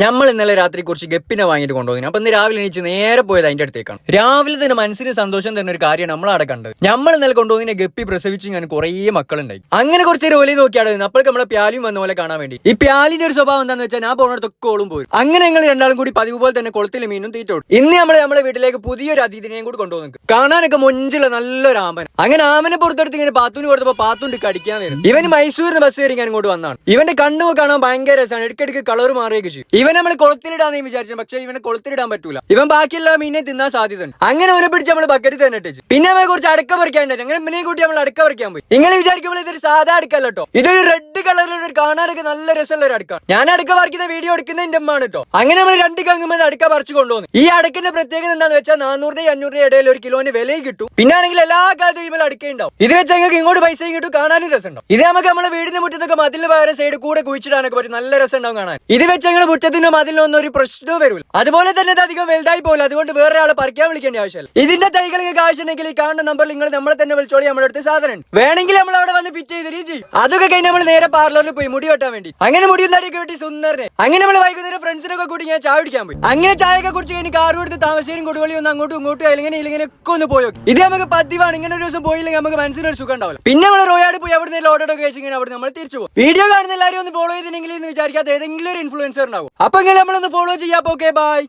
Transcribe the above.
നമ്മൾ ഇന്നലെ രാത്രി കുറച്ച് ഗപ്പിനെ വാങ്ങിയിട്ട് കൊണ്ടുപോകുന്നു. അപ്പൊ ഇന്ന് രാവിലെ എണീച്ച് നേരെ പോയത് അതിന്റെ അടുത്തേക്കാണ്. രാവിലെ തന്നെ മനസ്സിന് സന്തോഷം തന്നെ ഒരു കാര്യം നമ്മൾ അവിടെ കണ്ടത്. നമ്മൾ ഇന്നലെ കൊണ്ടുപോകുന്ന ഗപ്പി പ്രസവിച്ച് ഞാൻ കുറേ മക്കളുണ്ടായി. അങ്ങനെ കുറച്ച് ഓലി നോക്കിയാണ് അപ്പോഴേക്ക് നമ്മളെ പ്യാലിയും വന്ന പോലെ കാണാൻ വേണ്ടി. ഈ പ്യാലിന്റെ ഒരു സ്വഭാവം എന്താണെന്ന് വെച്ചാൽ ഞാൻ പോകുന്നിടത്തൊക്കെ ഓളും പോരും. അങ്ങനെ ഞങ്ങൾ രണ്ടാളും കൂടി പതിവ് പോലെ തന്നെ കുളത്തിൽ മീനും തീറ്റോടും. ഇന്ന് നമ്മളെ വീട്ടിലേക്ക് പുതിയൊരു അതിഥിനെയും കൂടി കൊണ്ടുപോകുന്നു. കാണാനൊക്കെ മൊഞ്ചുള്ള നല്ലൊരു ആമൻ. അങ്ങനെ ആമനെ പുറത്തെടുത്ത് ഇങ്ങനെ പാത്തൂന് കൊടുത്തപ്പോ പാത്തൂണ്ട് കടിക്കാൻ വരും. ഇവന് മൈസൂരിന് ബസ് കയറി ഞാൻ ഇങ്ങോട്ട് വന്നാണ്. ഇവന്റെ കണ്ണു കാണാൻ ഭയങ്കര രസമാണ്. ഇടയ്ക്കിടയ്ക്ക് കളർ മാറുകയൊക്കെ ചെയ്യും. ഇവൻ നമ്മൾ കുളത്തിലിടാന്ന് വിചാരിച്ചു, പക്ഷെ ഇവനെ കുളത്തിലിടാൻ പറ്റൂല. ഇവൻ ബാക്കിയുള്ള മീനെ തിന്നാൻ സാധ്യതയുണ്ട്. അങ്ങനെ അവനെ പിടിച്ച് നമ്മൾ ബക്കറ്റ് തന്നെ ഇട്ടിച്ചു. പിന്നെ അവനെ കുറച്ച് അടക്ക പറിക്കാണ്ടായി. അങ്ങനെ ഇവനെ കൂട്ടി നമ്മൾ അടക്ക പറിക്കാൻ പോയി. ഇങ്ങനെ വിചാരിക്കുമ്പോൾ ഇതൊരു സാധാ അടക്കല്ല കേട്ടോ. ഇതൊരു റെഡ് കളറിൽ കാണാനൊക്കെ നല്ല രസമുള്ള ഒരു അടക്കാണ്. ഞാൻ അടക്ക പറിക്കുന്ന വീഡിയോ എടുക്കുന്ന എന്റെ അമ്മാണ് കേട്ടോ. അങ്ങനെ നമ്മൾ രണ്ട് കങ്ങുമ്പോൾ അടക്ക പറിച്ചു കൊണ്ടുപോകുന്നു. ഈ അടക്കിന്റെ പ്രത്യേകത എന്താന്ന് വെച്ചാൽ 400-500 ഇടയിൽ ഒരു കിലോന് വിലയും കിട്ടും. പിന്നെ ആണെങ്കിൽ എല്ലാ കാലത്തും ഇവൽ അടക്കയുണ്ടാവും. ഇത് വെച്ചാൽ നിങ്ങൾക്ക് ഇങ്ങോട്ട് പൈസയും കിട്ടും, കാണാനും രസമുണ്ടാവും. ഇത് നമുക്ക് നമ്മുടെ വീടിന്റെ മുറ്റത്തൊക്കെ മതിലിന് പകരം സൈഡ് കൂടെ കുഴിച്ചിടാനൊക്കെ പറ്റും. നല്ല രസം ഉണ്ടാവും കാണാൻ. ഇത് വെച്ച് ഞങ്ങൾ മുറ്റത്തിനോ മതിലിനോ ഒന്നും ഒരു പ്രശ്നവും വരില്ല. അതുപോലെ തന്നെ ഇത് അധികം വലുതായി പോകില്ല. അതുകൊണ്ട് വേറെ ആളെ പറിക്കാൻ വിളിക്കേണ്ട ആവശ്യമില്ല. ഇതിന്റെ തൈകൾ നിങ്ങൾക്ക് ആവശ്യമുണ്ടെങ്കിൽ ഈ കാണുന്ന നമ്പറിൽ നിങ്ങൾ നമ്മളെ തന്നെ വിളിച്ചോളി. നമ്മുടെ അടുത്ത് സാധനം വേണമെങ്കിൽ നമ്മൾ അവിടെ വന്ന് ഫിറ്റ് ചെയ്ത് ചെയ്യും. അതൊക്കെ കഴിഞ്ഞ് നമ്മൾ നേരെ പാർലറിൽ പോയി മുടി വെട്ടാൻ വേണ്ടി. അങ്ങനെ മുടി നടിയൊക്കെ വെട്ടി സുന്ദരനെ. അങ്ങനെ നമ്മൾ വൈകുന്നേരം ഫ്രണ്ട്സിനൊക്കെ കൂടി ഞാൻ ചായ കുടിക്കാൻ പോയി. അങ്ങനെ ചായയൊക്കെ കുടിച്ച് കഴിഞ്ഞ് കാർ എടുത്ത് താമരശ്ശേരിയും കൊടുവള്ളി ഒന്ന് അങ്ങോട്ടും ഇങ്ങോട്ടും ഇങ്ങനെയൊക്കെ ഒന്ന് പോയോ. ഇത് നമുക്ക് പതിവാണ്. ഇങ്ങനെ ഒരു ദിവസം പോയില്ലെങ്കിൽ നമുക്ക് മനസ്സിനൊരു സുഖം ഉണ്ടാവില്ല. പിന്നെ നമ്മൾ റോയാട് പോയി അവിടെ നിന്ന് ഓർഡർ ഒക്കെ കഴിച്ച് ഇങ്ങനെ അവിടെ നമ്മൾ തിരിച്ചു പോകും. വീഡിയോ കാണുന്ന എല്ലാവരും ഒന്ന് ഫോളോ ചെയ്തില്ലെങ്കിൽ എന്ന് വിചാരിക്കാത്ത ഏതെങ്കിലും ഒരു ഇൻഫ്ലുവൻസർ ഉണ്ടാവും. അപ്പൊ ഇങ്ങനെ നമ്മളൊന്ന് ഫോളോ ചെയ്യാം. Okay, by.